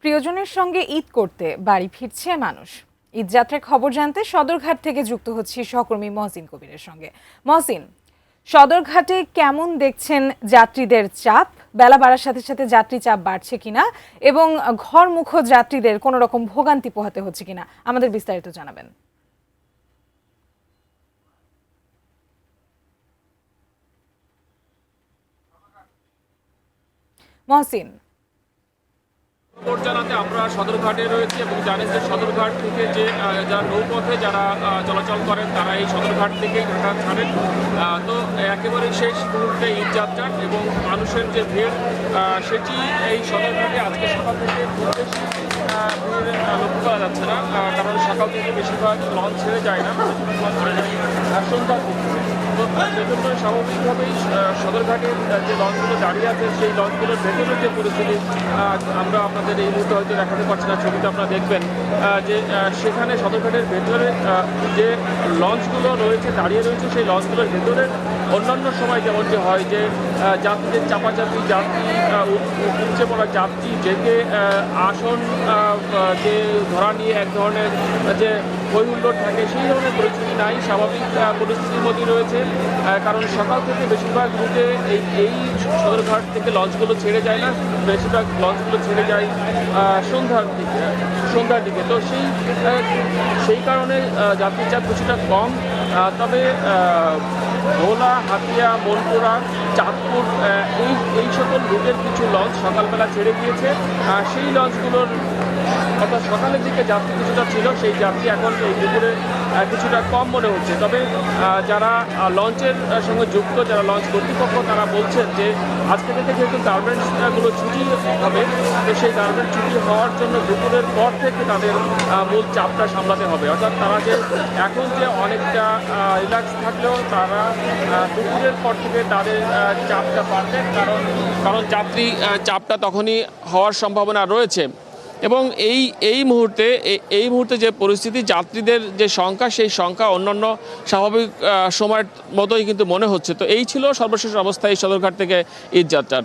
প্রিয়জনের সঙ্গে ঈদ করতে বাড়ি ফিরছে মানুষ। ঈদ যাত্রার খবর জানতে সদরঘাট থেকে যুক্ত হচ্ছি সহকর্মী মহসিন কবিরের সঙ্গে। মহসিন, সদরঘাটে কেমন দেখছেন যাত্রীদের চাপ? বেলা বাড়ার সাথে সাথে যাত্রী চাপ বাড়ছে কিনা এবং ঘরমুখ যাত্রীদের কোনো রকম ভোগান্তি পোহাতে হচ্ছে কিনা আমাদের বিস্তারিত জানাবেন। মহসিন, জানাতে আমরা সদরঘাটে রয়েছে এবং জানেন যে সদরঘাট থেকে যে যারা নৌপথে যারা চলাচল করেন তারা এই সদরঘাট থেকে ঘাট ছাড়েন। তো একেবারে শেষ মুহূর্তে ঈদ যাত্রা এবং মানুষের যে ভিড় সেটি এই সদরঘাটে আজকে সকাল থেকে খুব বেশি ভিড় লক্ষ্য করা যাচ্ছে না, কারণ সকাল থেকে বেশিরভাগ লঞ্চ ছেড়ে যায় না, সন্ধ্যার দিকে। তো সেজন্য স্বাভাবিকভাবেই সদরঘাটের যে লঞ্চগুলো দাঁড়িয়ে আছে সেই লঞ্চগুলোর ভেতরের যে পরিস্থিতি আমরা আপনাদের এই মুহূর্তে হয়তো দেখাতে পারছি না, ছবিতে আপনারা দেখবেন যে সেখানে সদরঘাটের ভেতরে যে লঞ্চগুলো রয়েছে দাঁড়িয়ে রয়েছে সেই লঞ্চগুলোর ভেতরে অন্যান্য সময় যেমন যে হয় যে যাত্রীদের চাপাচাপি, যাত্রী উপচে পড়া যাত্রী জেগে আসন যে ধরা নিয়ে এক ধরনের যে হৈহুল্লোড় থাকে সেই ধরনের পরিস্থিতি নাই, স্বাভাবিক পরিস্থিতির মধ্যে রয়েছে। কারণ সকাল থেকে বেশিরভাগ রুটে এই সদরঘাট থেকে লঞ্চগুলো ছেড়ে যায় না, বেশিরভাগ লঞ্চগুলো ছেড়ে যায় সন্ধ্যার দিকে। তো সেই কারণে যাত্রী চাপ কিছুটা কম। তবে ভোলা, হাতিয়া, মনপুরা, চাঁদপুর এই সকল রুটের কিছু লঞ্চ সকালবেলা ছেড়ে গিয়েছে। সেই লঞ্চগুলোর অর্থাৎ সকালের দিকে যাত্রী কিছুটা ছিল, সেই যাত্রী এখন এই দুপুরে কিছুটা কম মনে হচ্ছে। তবে যারা লঞ্চের সঙ্গে যুক্ত, যারা লঞ্চ কর্তৃপক্ষ, তারা বলছেন যে আজকে থেকে যেহেতু গার্মেন্টসগুলো ছুটি হবে, তো সেই গার্মেন্ট ছুটি হওয়ার জন্য দুপুরের পর থেকে তাদের মূল চাপটা সামলাতে হবে। অর্থাৎ তারা যে এখন যে অনেকটা রিল্যাক্স থাকলেও তারা দুপুরের পর থেকে তাদের চাপটা বাড়বে, কারণ যাত্রী চাপটা তখনই হওয়ার সম্ভাবনা রয়েছে। এবং এই মুহূর্তে যে পরিস্থিতি, যাত্রীদের যে সংখ্যা, সেই সংখ্যা অন্যান্য স্বাভাবিক সময়ের মতোই কিন্তু মনে হচ্ছে। তো এই ছিল সর্বশেষ অবস্থা এই সদরঘাট থেকে ঈদ যাত্রার।